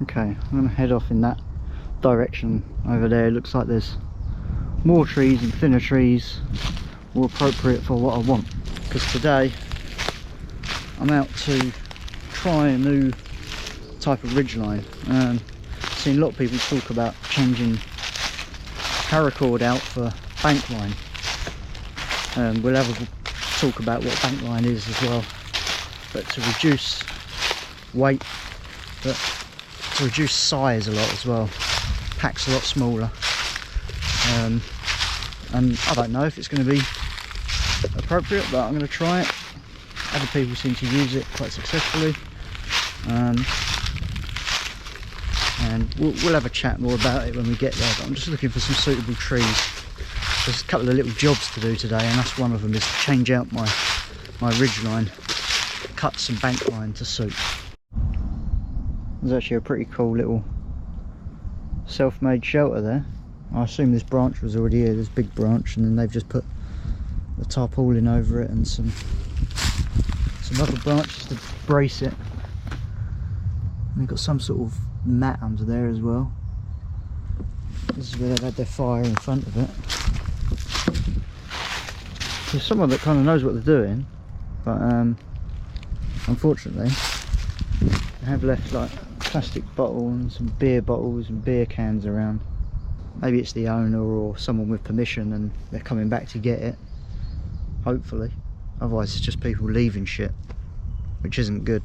Okay, I'm going to head off in that direction over there. It looks like there's more trees and thinner trees, more appropriate for what I want. Because today I'm out to try a new type of ridgeline. I've seen a lot of people talk about changing paracord out for bank line. We'll have a talk about what bank line is as well. But to reduce weight, but to reduce size a lot as well. Pack's a lot smaller. And I don't know if it's going to be appropriate, but I'm going to try it. Other people seem to use it quite successfully. And we'll have a chat more about it when we get there, but I'm just looking for some suitable trees. There's a couple of little jobs to do today, and that's one of them, is to change out my ridgeline, cut some bank line to suit. There's actually a pretty cool little self-made shelter there. I assume this branch was already here, this big branch, and then they've just put the tarpaulin over it and some other branches to brace it. And they've got some sort of mat under there as well. This is where they've had their fire in front of it. There's someone that kind of knows what they're doing, but unfortunately they have left like a plastic bottle and some beer bottles and beer cans around. Maybe it's the owner or someone with permission and they're coming back to get it, hopefully. Otherwise it's just people leaving shit, which isn't good.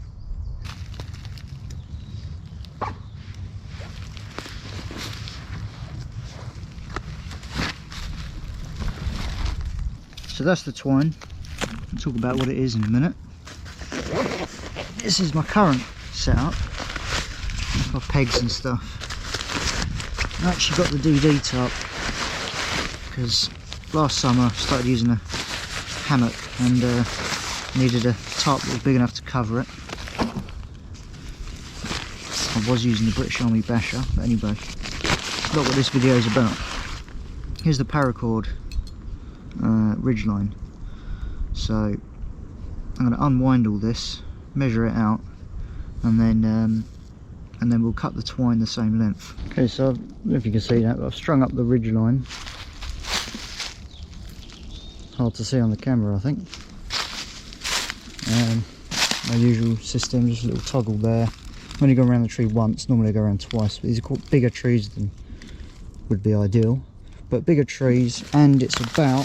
So that's the twine. I'll talk about what it is in a minute. This is my current setup. My pegs and stuff. I actually got the DD tarp because last summer I started using a hammock and needed a tarp that was big enough to cover it. I was using the British Army basher, but anyway, it's not what this video is about. Here's the paracord ridgeline. So I'm going to unwind all this, measure it out, and then we'll cut the twine the same length. Okay, so I don't know if you can see that, but I've strung up the ridgeline. Hard to see on the camera, I think. My usual system, just a little toggle there. I've only gone around the tree once, normally I go around twice, but these are quite bigger trees than would be ideal. But bigger trees, and it's about,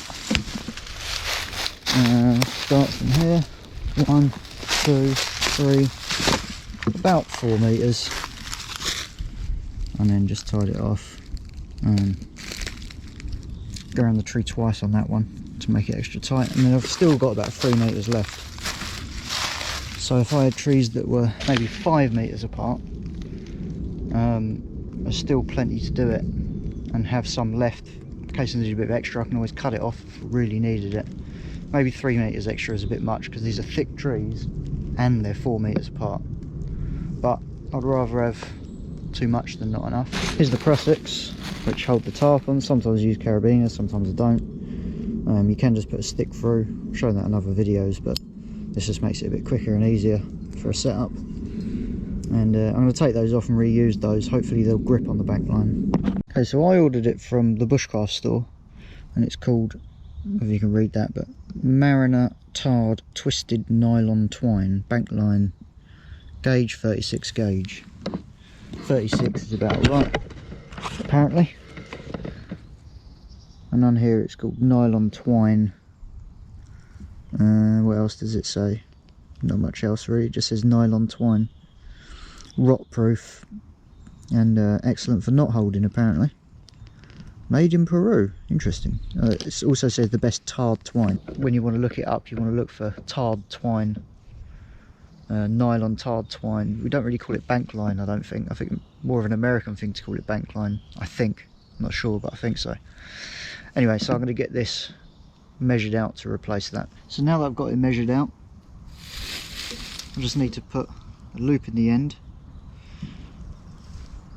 start from here, 1, 2, 3, about 4 metres, and then just tied it off and go around the tree twice on that one to make it extra tight. And then I've still got about 3 metres left. So if I had trees that were maybe 5 metres apart, there's still plenty to do it, and have some left in case I need a bit of extra. I can always cut it off if I really needed it. Maybe 3 metres extra is a bit much because these are thick trees and they're 4 metres apart, but I'd rather have too much than not enough. Here's the prussics which hold the tarp on. Sometimes I use carabiners, sometimes I don't. You can just put a stick through. I've shown that in other videos, but this just makes it a bit quicker and easier for a setup. And I'm going to take those off and reuse those. Hopefully they'll grip on the bank line. Okay, so I ordered it from the bushcraft store, and it's called, I don't know if you can read that, but Mariner Tarred Twisted Nylon Twine Bank Line, gauge 36 gauge. 36 is about right, apparently. And on here it's called nylon twine. What else does it say? Not much else really, it just says nylon twine. Rot proof and excellent for knot holding, apparently. Made in Peru, interesting. It also says the best tarred twine. When you want to look it up, you want to look for tarred twine, nylon tarred twine. We don't really call it bank line, I don't think. I think more of an American thing to call it bank line, I think. I'm not sure, but I think so. Anyway, so I'm going to get this measured out to replace that. So now that I've got it measured out, I just need to put a loop in the end,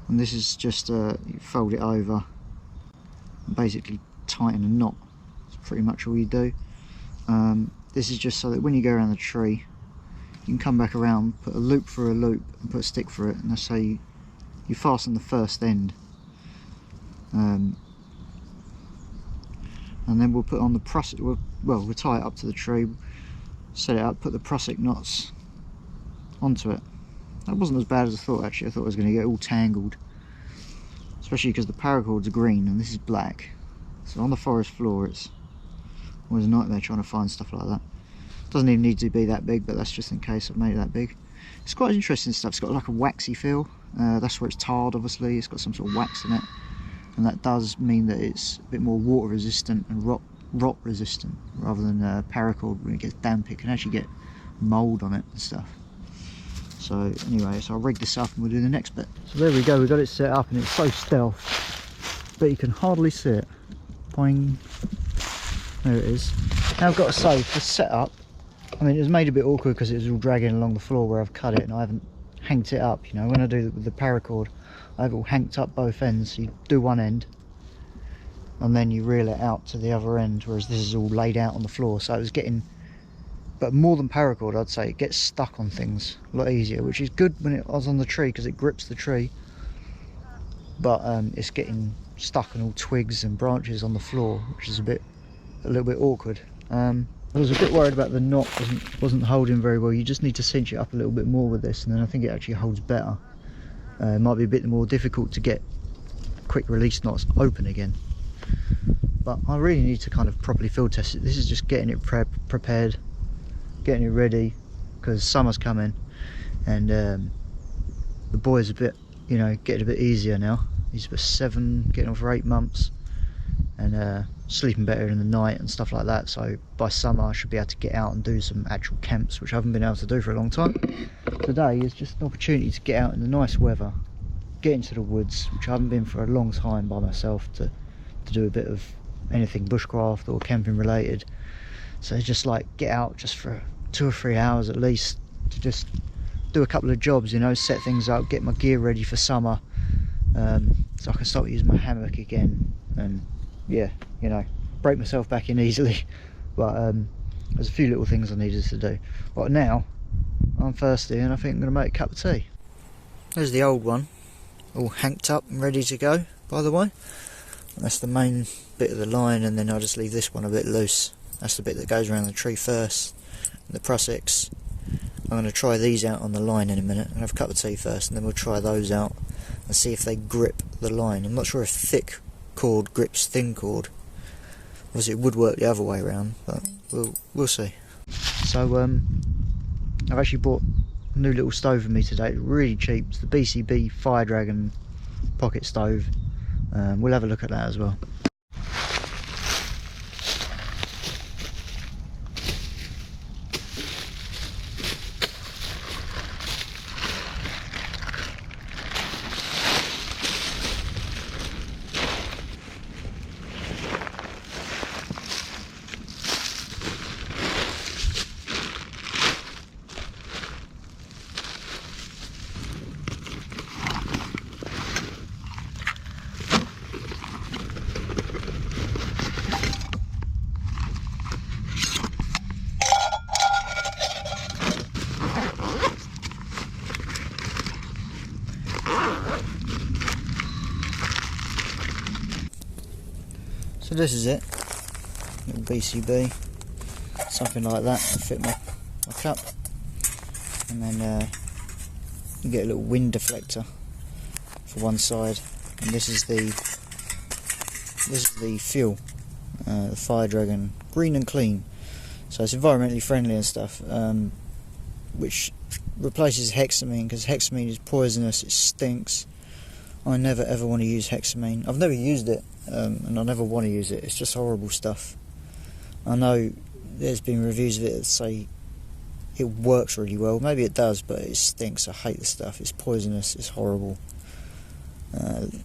and this is just you fold it over and basically tighten a knot. That's pretty much all you do. This is just so that when you go around the tree, you can come back around, put a loop through a loop and put a stick through it, and that's how you you fasten the first end, and then we'll put on the prusik. We'll tie it up to the tree, set it up, put the prusik knots onto it. That wasn't as bad as I thought actually. I thought I was going to get all tangled, especially because the paracord's are green and this is black. So on the forest floor it's always a nightmare trying to find stuff like that. Doesn't even need to be that big, but that's just in case I've made it that big. It's quite interesting stuff. It's got like a waxy feel. That's where it's tarred, obviously. It's got some sort of wax in it, and that does mean that it's a bit more water resistant and rot resistant, rather than paracord. When it gets damp, it can actually get mould on it and stuff. So anyway, so I'll rig this up and we'll do the next bit. So there we go, we've got it set up and it's so stealth, but you can hardly see it. Boing. There it is. Now I've got to say, for setup, I mean, it was made a bit awkward because it was all dragging along the floor where I've cut it and I haven't hanked it up. You know, when I do it with the paracord, I have it all hanked up both ends. So you do one end and then you reel it out to the other end, whereas this is all laid out on the floor. So it was getting, but more than paracord, I'd say, it gets stuck on things a lot easier, which is good when it was on the tree because it grips the tree. But it's getting stuck on all twigs and branches on the floor, which is a little bit awkward. I was a bit worried about the knot wasn't holding very well. You just need to cinch it up a little bit more with this, and then I think it actually holds better. It might be a bit more difficult to get quick release knots open again, but I really need to kind of properly field test it. This is just getting it prepared, getting it ready, because summer's coming, and the boy's a bit, you know, getting a bit easier now. He's about 7, getting on for 8 months, and sleeping better in the night and stuff like that. So by summer I should be able to get out and do some actual camps, which I haven't been able to do for a long time. Today is just an opportunity to get out in the nice weather, get into the woods, which I haven't been for a long time by myself, to do a bit of anything bushcraft or camping related. So just like get out just for 2 or 3 hours at least, to just do a couple of jobs, you know, set things up, get my gear ready for summer, so I can start using my hammock again, and yeah, you know, break myself back in easily. But there's a few little things I needed to do. Right now I'm thirsty and I think I'm going to make a cup of tea. There's the old one, all hanked up and ready to go, by the way. And that's the main bit of the line, and then I'll just leave this one a bit loose. That's the bit that goes around the tree first. And the prusiks, I'm going to try these out on the line in a minute. I'll have a cup of tea first and then we'll try those out and see if they grip the line. I'm not sure if thick cord grips thin cord. Obviously it would work the other way around, but we'll see. So I've actually bought a new little stove for me today. It's really cheap. It's the BCB Firedragon pocket stove. We'll have a look at that as well. So this is it, little BCB, something like that to fit my cup, and then you get a little wind deflector for one side, and this is the fuel, the firedragon, green and clean, so it's environmentally friendly and stuff, which replaces hexamine, because hexamine is poisonous, it stinks. I never ever want to use hexamine. I've never used it, and I never want to use it. It's just horrible stuff. I know there's been reviews of it that say it works really well. Maybe it does, but it stinks. I hate the stuff. It's poisonous. It's horrible. This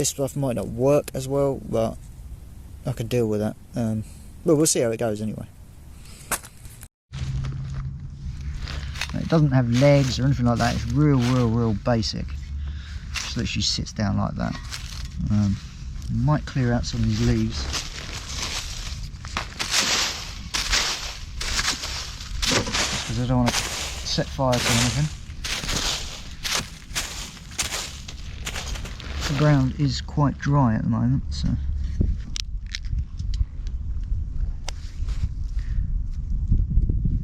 stuff might not work as well, but I could deal with that. But we'll see how it goes anyway. It doesn't have legs or anything like that. It's real basic. Just literally sits down like that. Might clear out some of these leaves. Because I don't want to set fire to anything. The ground is quite dry at the moment, so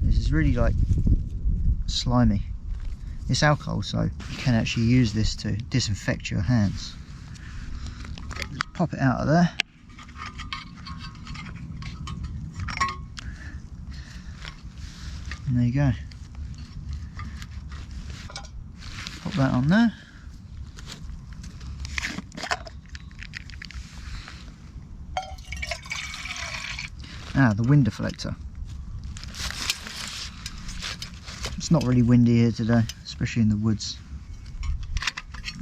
this is really like slimy. It's alcohol, so you can actually use this to disinfect your hands. Just pop it out of there. And there you go. Pop that on there. The wind deflector. It's not really windy here today, especially in the woods.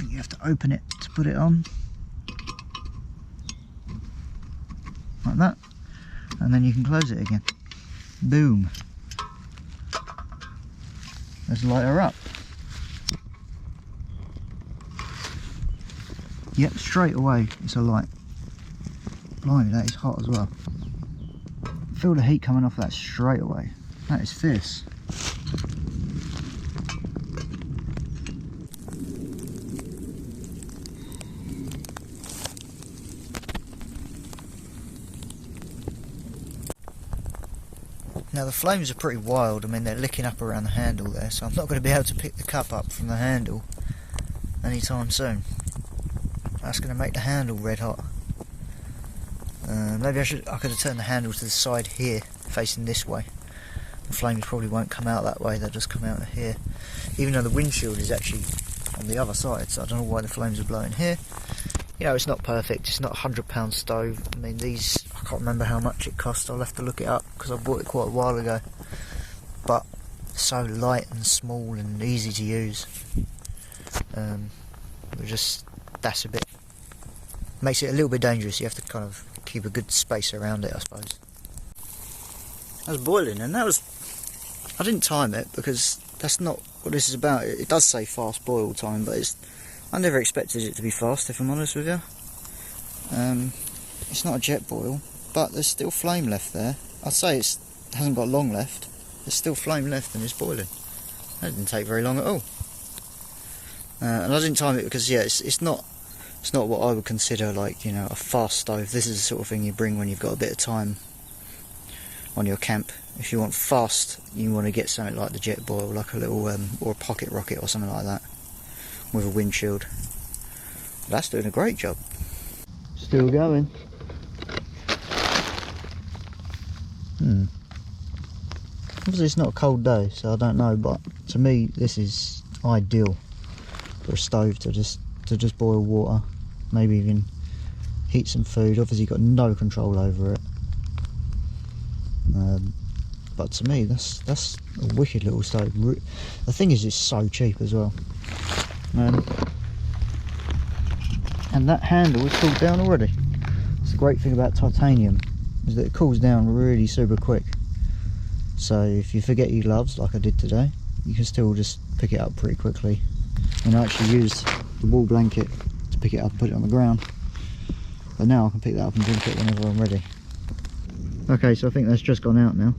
You have to open it to put it on. Like that. And then you can close it again. Boom. Let's light her up. Yep, straight away it's a light. Blimey, that is hot as well. Feel the heat coming off that straight away. That is fierce. Now the flames are pretty wild. I mean, they're licking up around the handle there, so I'm not going to be able to pick the cup up from the handle anytime soon. That's going to make the handle red hot. Maybe I could have turned the handle to the side here, facing this way. The flames probably won't come out that way, they'll just come out of here. Even though the windshield is actually on the other side, so I don't know why the flames are blowing here. You know, it's not perfect, it's not a £100 stove. I mean, these, I can't remember how much it cost, I'll have to look it up, because I bought it quite a while ago. But, so light and small and easy to use. That's a bit, makes it a little bit dangerous. You have to kind of keep a good space around it, I suppose. That was boiling, and that was, I didn't time it because that's not what this is about. It does say fast boil time, but I never expected it to be fast, if I'm honest with you. It's not a jet boil, but there's still flame left there. I'd say it hasn't got long left. There's still flame left and it's boiling. That didn't take very long at all. And I didn't time it because, yeah, it's not what I would consider, like, you know, a fast stove. This is the sort of thing you bring when you've got a bit of time on your camp. If you want fast, you want to get something like the jet boil, like a little or a pocket rocket or something like that with a windshield. That's doing a great job. Still going. Obviously it's not a cold day, so I don't know, but to me this is ideal for a stove to just boil water, maybe even heat some food. Obviously you've got no control over it, but to me that's a wicked little stove. The thing is, it's so cheap as well, and that handle is cooled down already. It's the great thing about titanium, is that it cools down really super quick, so if you forget your gloves like I did today, you can still just pick it up pretty quickly. And I actually used the wool blanket to pick it up and put it on the ground, but now I can pick that up and drink it whenever I'm ready. Okay, so I think that's just gone out now.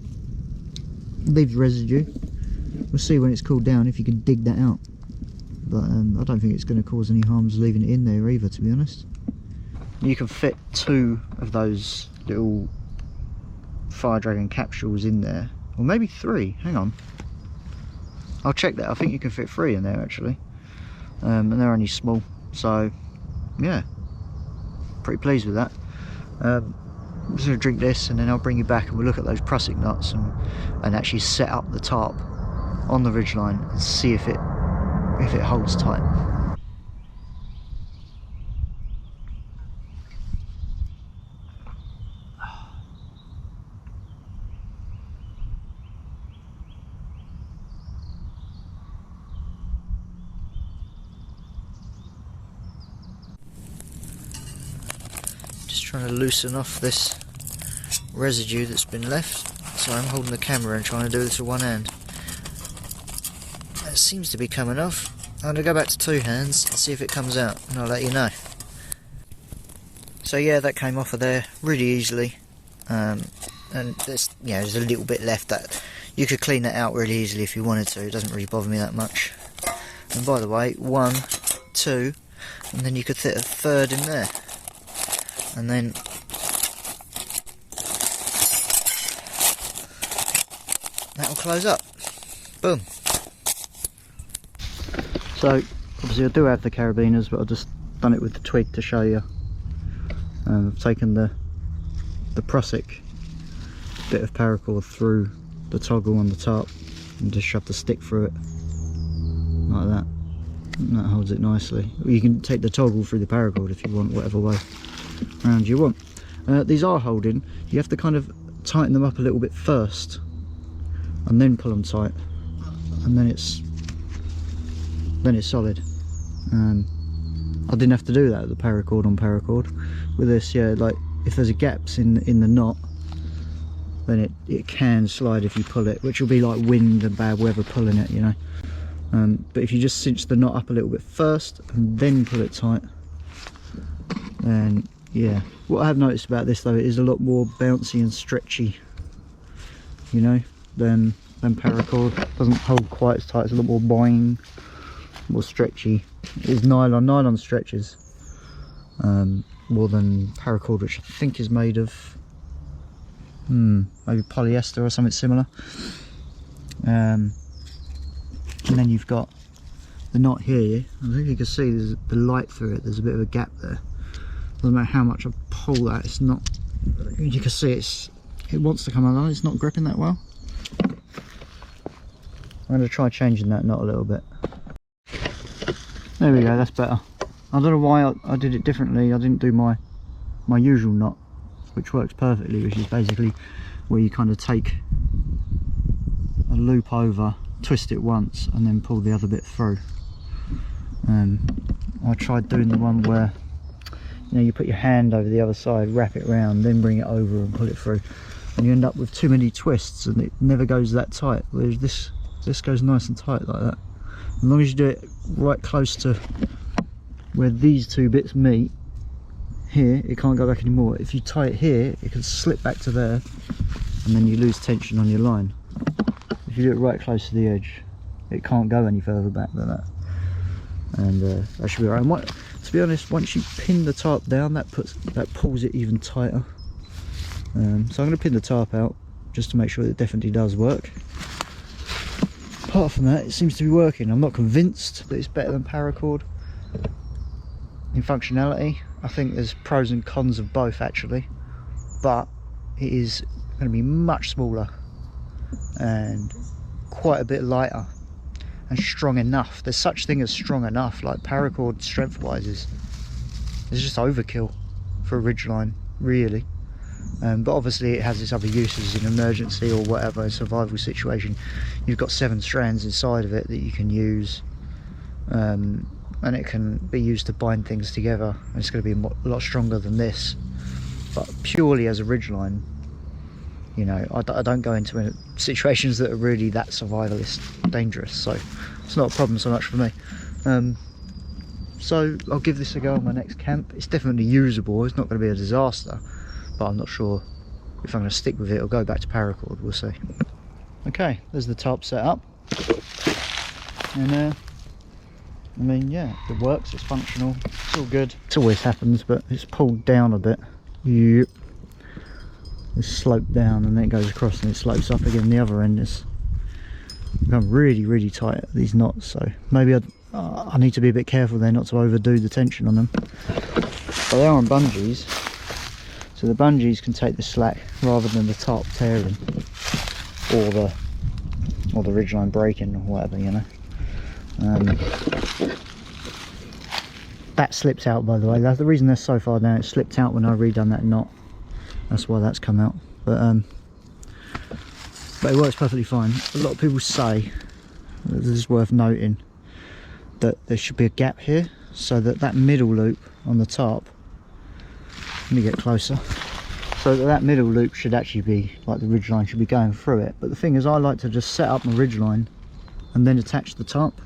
Leaves residue. We'll see when it's cooled down if you can dig that out, but I don't think it's going to cause any harms leaving it in there either, to be honest. You can fit 2 of those little firedragon capsules in there, or maybe 3. Hang on, I'll check that. I think you can fit 3 in there actually, and they're only small, so yeah, pretty pleased with that. I'm just going to drink this and then I'll bring you back and we'll look at those prussic nuts and actually set up the tarp on the ridgeline and see if it holds tight. Trying to loosen off this residue that's been left, so I'm holding the camera and trying to do this with one hand. That seems to be coming off. I'm going to go back to 2 hands and see if it comes out, and I'll let you know. So yeah, that came off of there really easily, and there's a little bit left that you could clean that out really easily if you wanted to. It doesn't really bother me that much. And by the way, 1, 2, and then you could fit a third in there, and then that'll close up. Boom. So obviously I do have the carabiners, but I've just done it with the twig to show you. I've taken the Prusik bit of paracord through the toggle on the tarp and just shoved the stick through it like that, and that holds it nicely. You can take the toggle through the paracord if you want, whatever way around you want. These are holding. You have to kind of tighten them up a little bit first and then pull them tight, and then it's solid. I didn't have to do that with the paracord on paracord. With this, yeah, like if there's a gaps in the knot, then it can slide if you pull it, which will be like wind and bad weather pulling it, you know. But if you just cinch the knot up a little bit first and then pull it tight, then yeah. What I have noticed about this though, it is a lot more bouncy and stretchy, you know, than paracord. It doesn't hold quite as tight. It's a lot more boing, more stretchy. It is nylon. Nylon stretches more than paracord, which I think is made of maybe polyester or something similar. And then you've got the knot here. I don't think you can see there's the light through it. There's a bit of a gap there. Doesn't matter how much I pull that, it's not. You can see it wants to come undone. It's not gripping that well. I'm going to try changing that knot a little bit. There we go. That's better. I don't know why I did it differently. I didn't do my usual knot, which works perfectly, which is basically where you kind of take a loop over, twist it once and then pull the other bit through. I tried doing the one where, you know, you put your hand over the other side, wrap it round, then bring it over and pull it through, and you end up with too many twists and it never goes that tight, whereas this goes nice and tight like that. As long as you do it right close to where these two bits meet here, it can't go back anymore. If you tie it here, it can slip back to there and then you lose tension on your line. If you do it right close to the edge, it can't go any further back than that, and that should be alright. And to be honest, once you pin the tarp down, that pulls it even tighter. So I'm going to pin the tarp out just to make sure that it definitely does work. Apart from that, it seems to be working. I'm not convinced that it's better than paracord in functionality. I think there's pros and cons of both actually, but it is going to be much smaller and quite a bit lighter and strong enough. There's such thing as strong enough. Like paracord strength wise is just overkill for a ridgeline, really. But obviously it has its other uses in emergency or whatever, a survival situation. You've got 7 strands inside of it that you can use, and it can be used to bind things together. It's going to be a lot stronger than this, but purely as a ridgeline, you know, I don't go into situations that are really that survivalist dangerous, so it's not a problem so much for me. So I'll give this a go on my next camp. It's definitely usable. It's not going to be a disaster, but I'm not sure if I'm going to stick with it or go back to paracord. We'll see. Okay, there's the tarp set up, and I mean, yeah, it works. It's functional. It's all good. It always happens, but it's pulled down a bit. Yep. It's sloped down and then it goes across and it slopes up again. The other end is become really tight, these knots, so maybe I need to be a bit careful there not to overdo the tension on them. But they are on bungees, so the bungees can take the slack rather than the tarp tearing or the ridgeline breaking or whatever, you know. That slips out, by the way. That's the reason they're so far down. It slipped out when I redone that knot. That's why that's come out. But it works perfectly fine. A lot of people say, this is worth noting, that there should be a gap here so that middle loop on the tarp, let me get closer, so that middle loop should actually be like the ridgeline should be going through it. But the thing is, I like to just set up my ridgeline and then attach the tarp,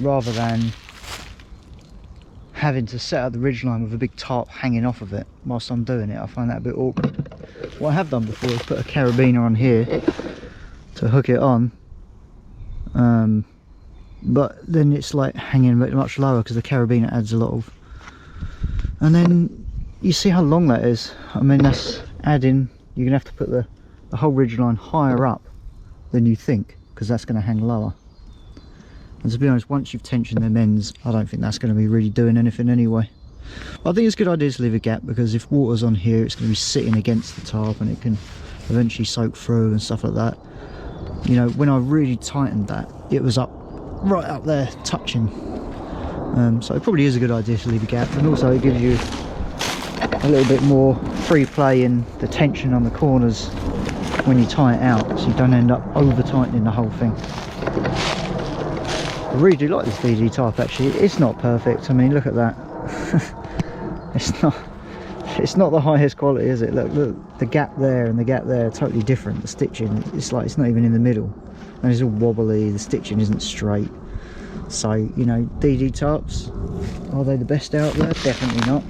rather than having to set up the ridgeline with a big tarp hanging off of it whilst I'm doing it. I find that a bit awkward. What I have done before is put a carabiner on here to hook it on, but then it's like hanging a bit much lower because the carabiner adds a lot of. And then you see how long that is. I mean, that's adding, you're gonna have to put the whole ridgeline higher up than you think, because that's going to hang lower. And to be honest, once you've tensioned them ends, I don't think that's going to be really doing anything anyway. But I think it's a good idea to leave a gap, because if water's on here, it's going to be sitting against the tarp and it can eventually soak through and stuff like that. You know, when I really tightened that, it was up right up there touching. So it probably is a good idea to leave a gap, and also it gives you a little bit more free play in the tension on the corners when you tie it out, so you don't end up over tightening the whole thing. I really do like this DD tarp actually. It's not perfect, I mean look at that. it's not the highest quality, is it? Look, the gap there and the gap there are totally different. The stitching, it's like it's not even in the middle, and it's all wobbly, the stitching isn't straight. So, you know, DD tarps, are they the best out there? Definitely not.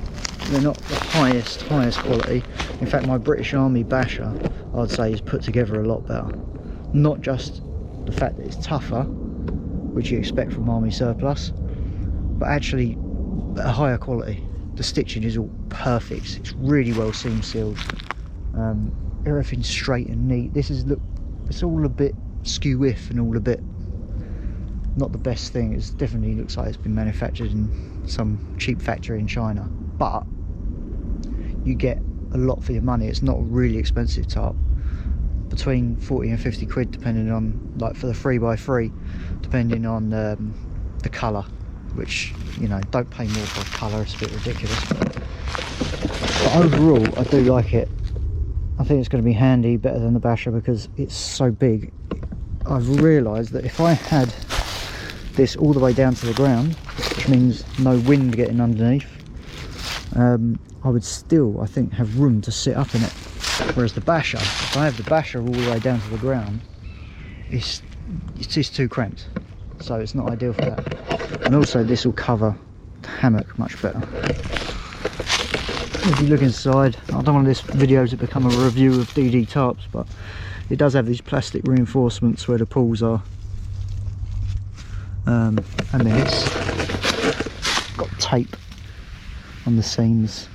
They're not the highest quality. In fact, my British Army basher, I'd say, is put together a lot better. Not just the fact that it's tougher, which you expect from Army surplus, but actually a higher quality. The stitching is all perfect. It's really well seam sealed. Everything's straight and neat. This is, look, it's all a bit skew-whiff and all a bit not the best thing. It definitely looks like it's been manufactured in some cheap factory in China, but you get a lot for your money. It's not a really expensive tarp, between 40 and 50 quid depending on, like for the 3x3, depending on the colour, which, you know, don't pay more for a colour, it's a bit ridiculous, but overall I do like it. I think it's going to be handy, better than the basher, because it's so big. I've realised that if I had this all the way down to the ground, which means no wind getting underneath, I would still, I think, have room to sit up in it. Whereas the basher, if I have the basher all the way down to the ground, it's just too cramped, so it's not ideal for that. And also this will cover the hammock much better. If you look inside, I don't want this video to become a review of DD tarps, but it does have these plastic reinforcements where the pulls are, and then it's got tape on the seams.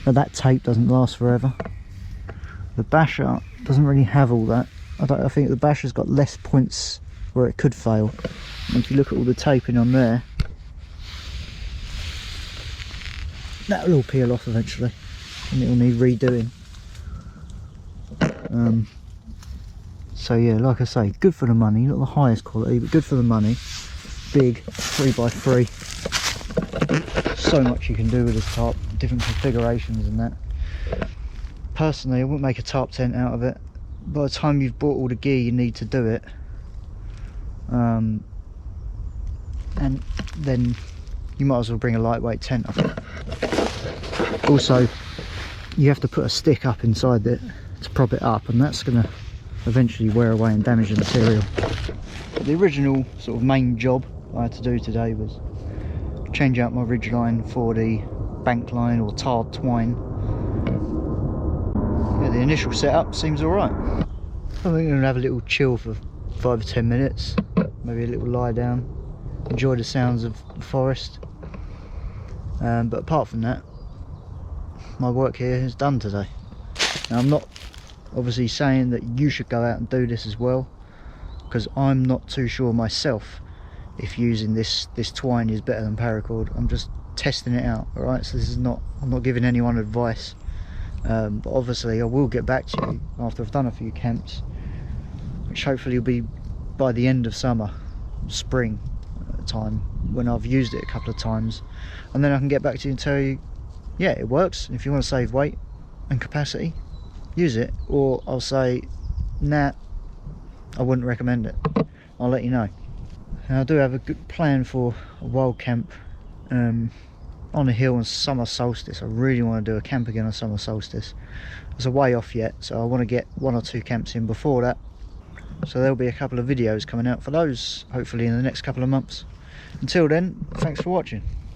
Now that tape doesn't last forever. The basher doesn't really have all that. I think the basher's got less points where it could fail. And if you look at all the taping on there, that will all peel off eventually and it will need redoing. So yeah, like I say, good for the money, not the highest quality, but good for the money. Big 3x3. So much you can do with this tarp, different configurations and that. Personally, I wouldn't make a tarp tent out of it. By the time you've bought all the gear you need to do it, and then you might as well bring a lightweight tent up. Also, you have to put a stick up inside it to prop it up, and that's going to eventually wear away and damage the material. But the original sort of main job I had to do today was change out my ridgeline for the bank line or tarred twine. Yeah, the initial setup seems alright. I think I'm going to have a little chill for 5 or 10 minutes, maybe a little lie down, enjoy the sounds of the forest. But apart from that, my work here is done today. Now, I'm not obviously saying that you should go out and do this as well, because I'm not too sure myself if using this twine is better than paracord. I'm just testing it out, alright? So this is not, I'm not giving anyone advice, but obviously I will get back to you after I've done a few camps, which hopefully will be by the end of summer, spring time, when I've used it a couple of times, and then I can get back to you and tell you, yeah, it works. If you want to save weight and capacity, use it. Or I'll say, nah, I wouldn't recommend it. I'll let you know. And I do have a good plan for a wild camp on a hill on summer solstice. I really want to do a camp again on summer solstice. It's a way off yet, so I want to get 1 or 2 camps in before that. So there'll be a couple of videos coming out for those, hopefully in the next couple of months. Until then, thanks for watching.